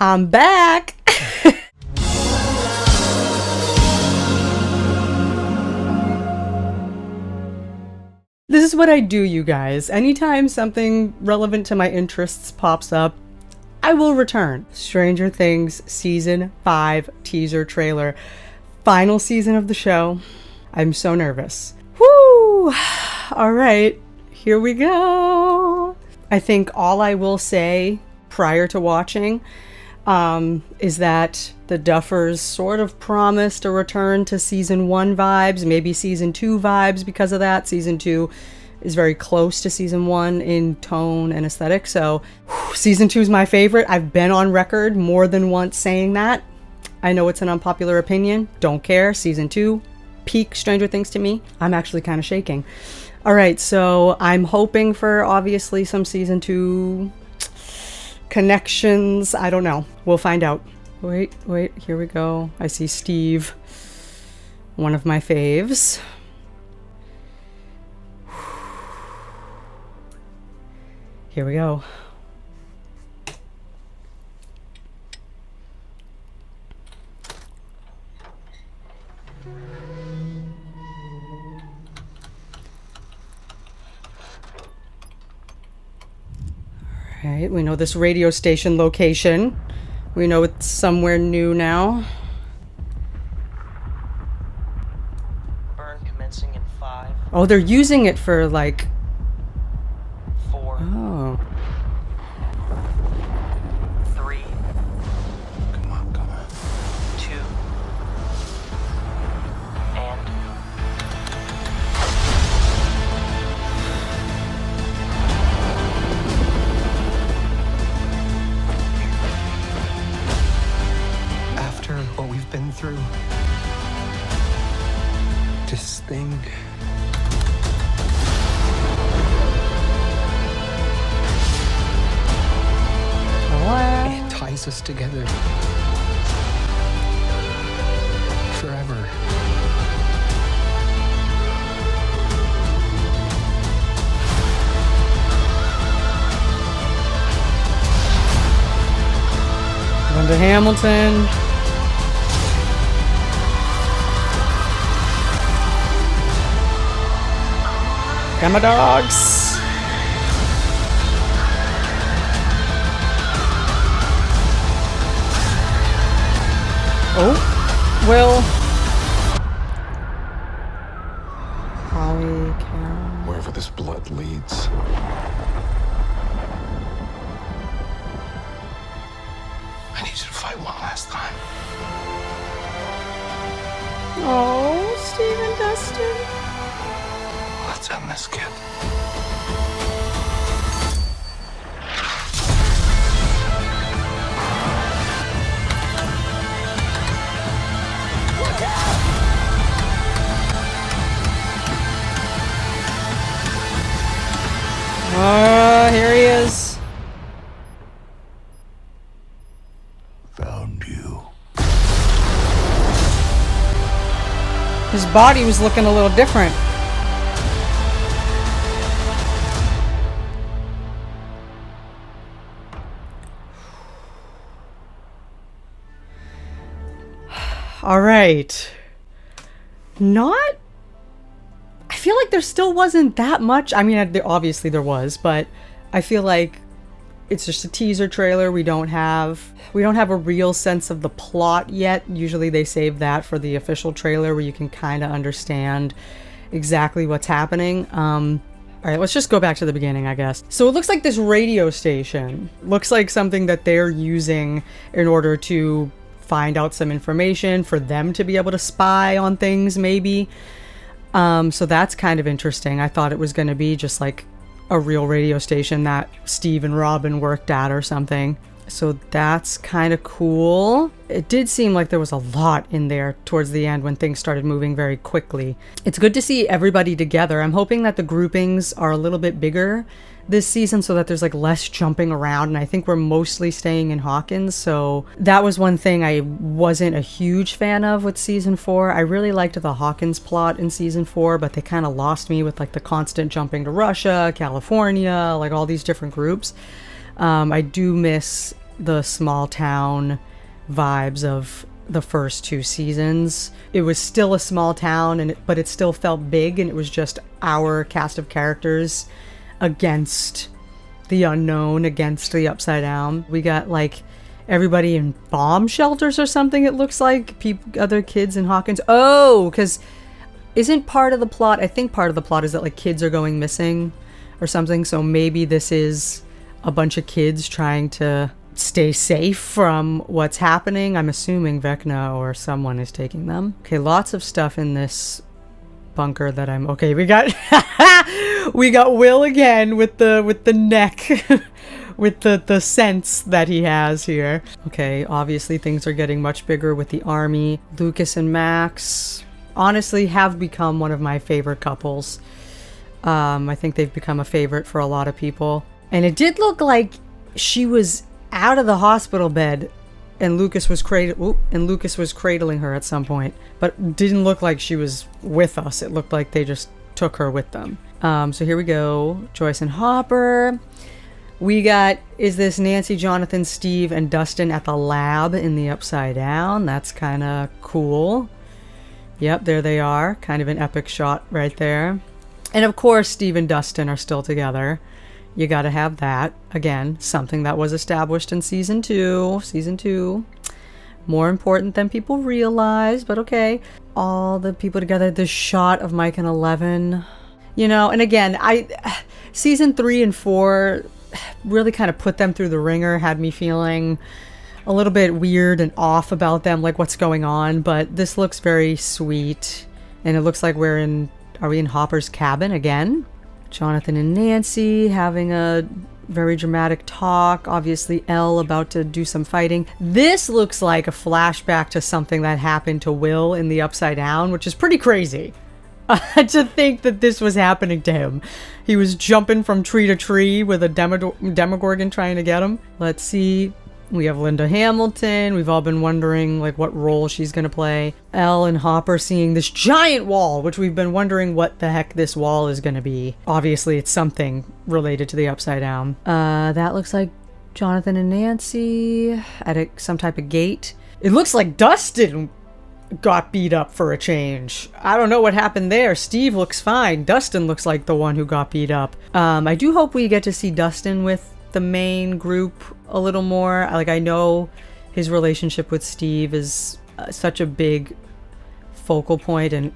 I'm back. This is what I do, you guys. Anytime something relevant to my interests pops up, I will return. Stranger Things Season 5 teaser trailer. Final season of the show. I'm so nervous. Woo! All right, here we go. I think all I will say prior to watching is that the Duffers sort of promised a return to season 1 vibes, maybe season 2 vibes because of that. Season 2 is very close to season 1 in tone and aesthetic. So season 2 is my favorite. I've been on record more than once saying that. I know it's an unpopular opinion. Don't care. Season 2, peak Stranger Things to me. I'm actually kind of shaking. All right, so I'm hoping for obviously some season 2 connections. I don't know. We'll find out. Wait, here we go. I see Steve, one of my faves. Here we go. All right, we know this radio station location. We know it's somewhere new now. Burn commencing in 5. Oh, they're using it for like... 4. Oh. 3. Come on. 2. And... After what we've been through, this thing. It ties us together. Forever. Linda Hamilton. Got my dogs. Oh, Will. Holly, Karen. Wherever this blood leads. I need you to fight one last time. Oh, Steve and Dustin. Let's end this, kid. Here he is. Found you. His body was looking a little different. All right. I feel like there still wasn't that much. I mean, obviously there was, but I feel like it's just a teaser trailer. We don't have a real sense of the plot yet. Usually they save that for the official trailer where you can kind of understand exactly what's happening. All right, let's just go back to the beginning, I guess. So it looks like this radio station looks like something that they're using in order to find out some information for them to be able to spy on things, maybe. So that's kind of interesting. I thought it was going to be just like a real radio station that Steve and Robin worked at or something. So that's kind of cool. It did seem like there was a lot in there towards the end when things started moving very quickly. It's good to see everybody together. I'm hoping that the groupings are a little bit bigger this season so that there's like less jumping around, and I think we're mostly staying in Hawkins. So that was one thing I wasn't a huge fan of with season 4. I really liked the Hawkins plot in season 4, but they kind of lost me with like the constant jumping to Russia, California, like all these different groups. I do miss the small town vibes of the first 2 seasons. It was still a small town, but it still felt big, and it was just our cast of characters against the unknown, against the Upside Down. We got like everybody in bomb shelters or something, it looks like. Other kids in Hawkins. Oh, because isn't part of the plot, I think part of the plot is that like kids are going missing or something, so maybe this is a bunch of kids trying to stay safe from what's happening. I'm assuming Vecna or someone is taking them. Okay, lots of stuff in this bunker that I'm okay. We got we got Will again with the neck with the sense that he has here. Okay, obviously things are getting much bigger with the army. Lucas and Max honestly have become one of my favorite couples. I think they've become a favorite for a lot of people. And it did look like she was out of the hospital bed and Lucas was cradling her at some point, but didn't look like she was with us. It looked like they just took her with them. So here we go. Joyce and Hopper. We got, is this Nancy, Jonathan, Steve, and Dustin at the lab in the Upside Down? That's kind of cool. Yep, there they are. Kind of an epic shot right there. And of course, Steve and Dustin are still together. You gotta have that. Again, something that was established in season 2. Season 2. More important than people realize, but okay. All the people together. This shot of Mike and Eleven. You know, and again, season 3 and 4 really kind of put them through the ringer, had me feeling a little bit weird and off about them, like what's going on, but this looks very sweet. And it looks like are we in Hopper's cabin again? Jonathan and Nancy having a very dramatic talk. Obviously, Elle about to do some fighting. This looks like a flashback to something that happened to Will in the Upside Down, which is pretty crazy to think that this was happening to him. He was jumping from tree to tree with a Demogorgon trying to get him. Let's see. We have Linda Hamilton. We've all been wondering like what role she's going to play. Elle and Hopper seeing this giant wall, which we've been wondering what the heck this wall is going to be. Obviously, it's something related to the Upside Down. That looks like Jonathan and Nancy at some type of gate. It looks like Dustin got beat up for a change. I don't know what happened there. Steve looks fine. Dustin looks like the one who got beat up. I do hope we get to see Dustin with the main group a little more. Like, I know his relationship with Steve is such a big focal point and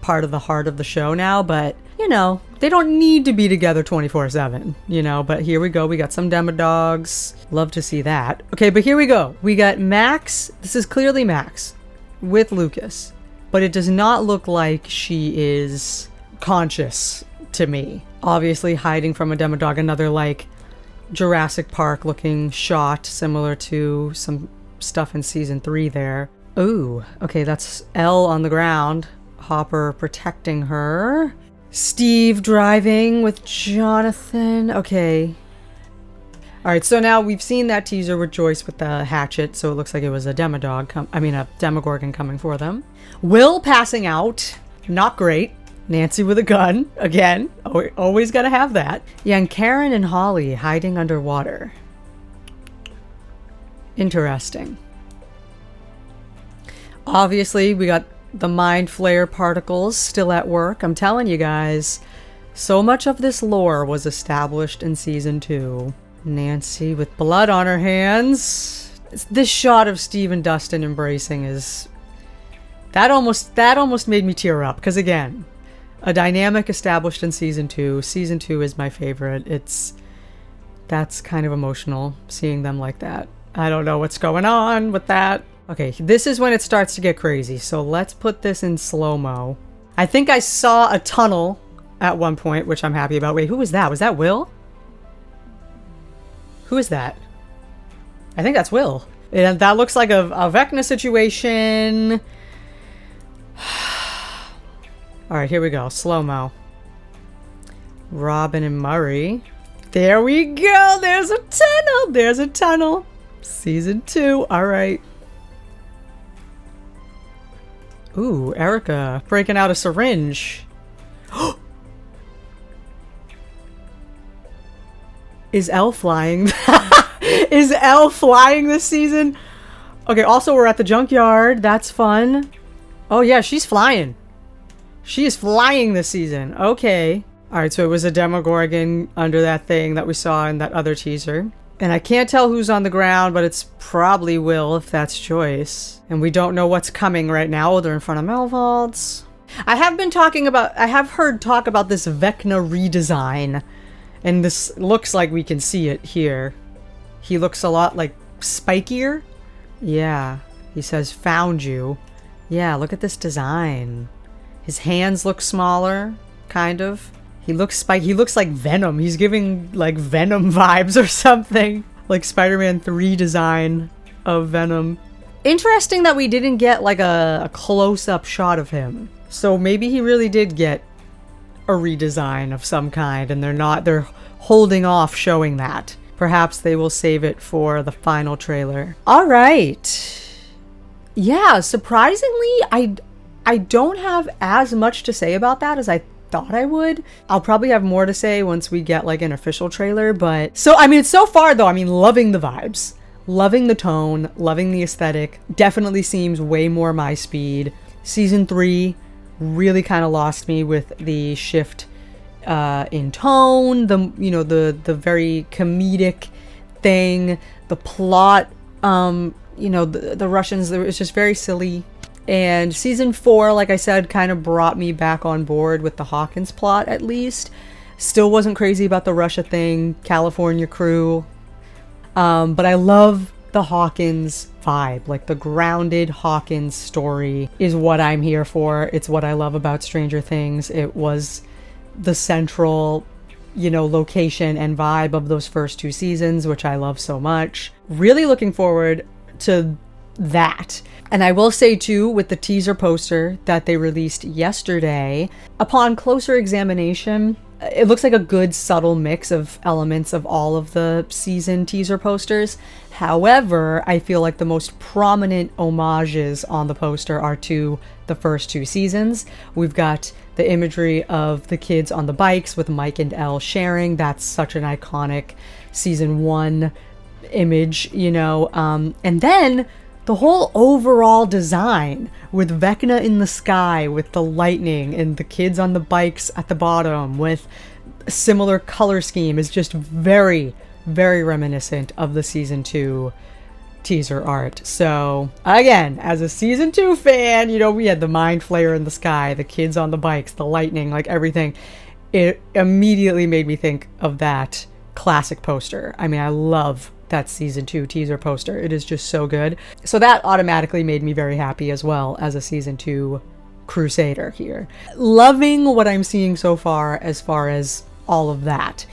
part of the heart of the show now, but you know, they don't need to be together 24/7, you know. But here we go. We got some Demodogs. Love to see that. Okay, but here we go. We got Max. This is clearly Max with Lucas, but it does not look like she is conscious to me. Obviously hiding from a Demodog, another like Jurassic Park looking shot, similar to some stuff in season 3 there. Ooh, okay, that's Elle on the ground. Hopper protecting her. Steve driving with Jonathan. Okay. Alright, so now we've seen that teaser with Joyce with the hatchet, so it looks like it was a a Demogorgon coming for them. Will passing out. Not great. Nancy with a gun, again, always gotta have that. Yeah, and Karen and Holly hiding underwater. Interesting. Obviously, we got the Mind Flayer particles still at work. I'm telling you guys, so much of this lore was established in season 2. Nancy with blood on her hands. This shot of Steve and Dustin embracing is... That almost made me tear up, because again, a dynamic established in season 2. Season 2 is my favorite. That's kind of emotional, seeing them like that. I don't know what's going on with that. Okay, this is when it starts to get crazy. So let's put this in slow-mo. I think I saw a tunnel at one point, which I'm happy about. Wait, who was that? Was that Will? Who is that? I think that's Will. And that looks like a Vecna situation. Alright, here we go. Slow-mo. Robin and Murray. There we go! There's a tunnel! There's a tunnel! Season 2. Alright. Ooh, Erica breaking out a syringe. Is Elle flying? Is Elle flying this season? Okay, also we're at the junkyard. That's fun. Oh yeah, she's flying. She is flying this season. Okay. Alright, so it was a Demogorgon under that thing that we saw in that other teaser. And I can't tell who's on the ground, but it's probably Will if that's Joyce. And we don't know what's coming right now. Oh, they're in front of Melvaults. I have heard talk about this Vecna redesign. And this looks like we can see it here. He looks a lot like spikier. Yeah. He says, found you. Yeah, look at this design. His hands look smaller, kind of. He looks He looks like Venom. He's giving like Venom vibes or something. Like Spider-Man 3 design of Venom. Interesting that we didn't get like a close-up shot of him. So maybe he really did get a redesign of some kind and they're holding off showing that. Perhaps they will save it for the final trailer. All right. Yeah, surprisingly, I don't have as much to say about that as I thought I would. I'll probably have more to say once we get like an official trailer, but so far though, loving the vibes, loving the tone, loving the aesthetic. Definitely seems way more my speed. Season 3 really kind of lost me with the shift in tone, the very comedic thing, the plot, the Russians, it was just very silly. And season 4, like I said, kind of brought me back on board with the Hawkins plot, at least. Still wasn't crazy about the Russia thing, California crew. But I love the Hawkins vibe. Like, the grounded Hawkins story is what I'm here for. It's what I love about Stranger Things. It was the central, location and vibe of those first 2 seasons, which I love so much. Really looking forward to that. And I will say too, with the teaser poster that they released yesterday, upon closer examination, it looks like a good subtle mix of elements of all of the season teaser posters. However, I feel like the most prominent homages on the poster are to the first 2 seasons. We've got the imagery of the kids on the bikes with Mike and Elle sharing. That's such an iconic season 1 image, and then the whole overall design with Vecna in the sky with the lightning and the kids on the bikes at the bottom with a similar color scheme is just very, very reminiscent of the season 2 teaser art. So again, as a season 2 fan, we had the Mind Flayer in the sky, the kids on the bikes, the lightning, like everything. It immediately made me think of that classic poster. I love that season 2 teaser poster. It is just so good. So that automatically made me very happy as well as a season 2 Crusader here. Loving what I'm seeing so far as all of that.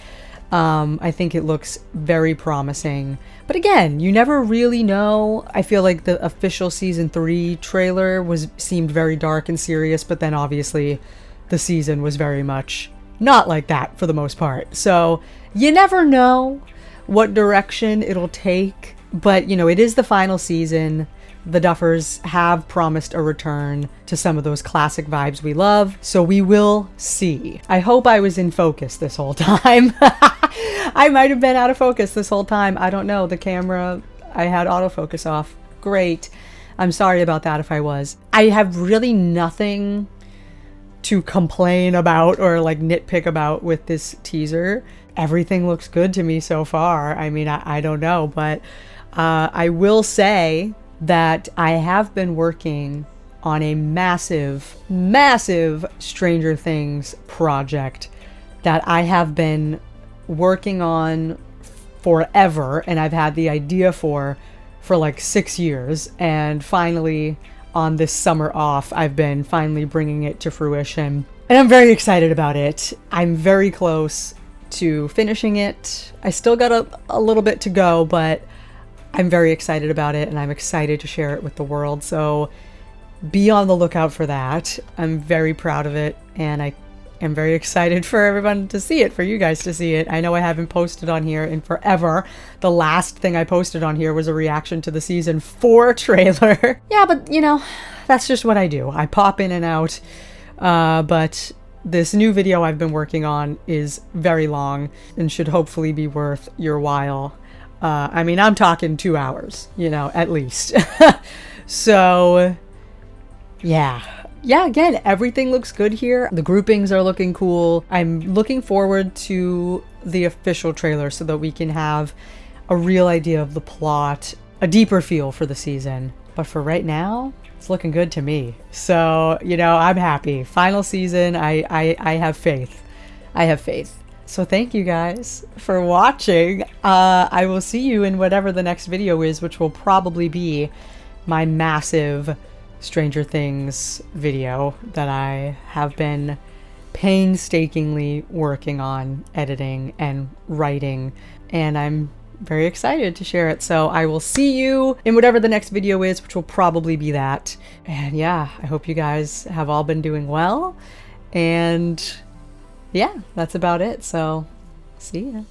I think it looks very promising. But again, you never really know. I feel like the official season 3 trailer seemed very dark and serious, but then obviously the season was very much not like that for the most part. So you never know what direction it'll take, but it is the final season. The Duffers have promised a return to some of those classic vibes we love, so we will see. I hope I was in focus this whole time. I might have been out of focus this whole time. I don't know. The camera, I had autofocus off. Great. I'm sorry about that if I was. I have really nothing to complain about or like nitpick about with this teaser. Everything looks good to me so far. I don't know, but I will say that I have been working on a massive, massive Stranger Things project that I have been working on forever, and I've had the idea for like 6 years, and finally on this summer off I've been finally bringing it to fruition, and I'm very excited about it. I'm very close to finishing it. I still got a little bit to go, but I'm very excited about it, and I'm excited to share it with the world, so be on the lookout for that. I'm very proud of it, and I am very excited for everyone to see it, for you guys to see it. I know I haven't posted on here in forever. The last thing I posted on here was a reaction to the season 4 trailer. Yeah, but that's just what I do. I pop in and out, but this new video I've been working on is very long and should hopefully be worth your while. I mean, I'm talking 2 hours, you know, at least. So, yeah. Yeah, again, everything looks good here. The groupings are looking cool. I'm looking forward to the official trailer so that we can have a real idea of the plot, a deeper feel for the season. But for right now, it's looking good to me. So, you know, I'm happy. Final season, I have faith. I have faith. So thank you guys for watching. I will see you in whatever the next video is, which will probably be my massive Stranger Things video that I have been painstakingly working on editing and writing, and I'm very excited to share it. So I will see you in whatever the next video is, which will probably be that. And yeah, I hope you guys have all been doing well, and yeah, that's about it. So see ya.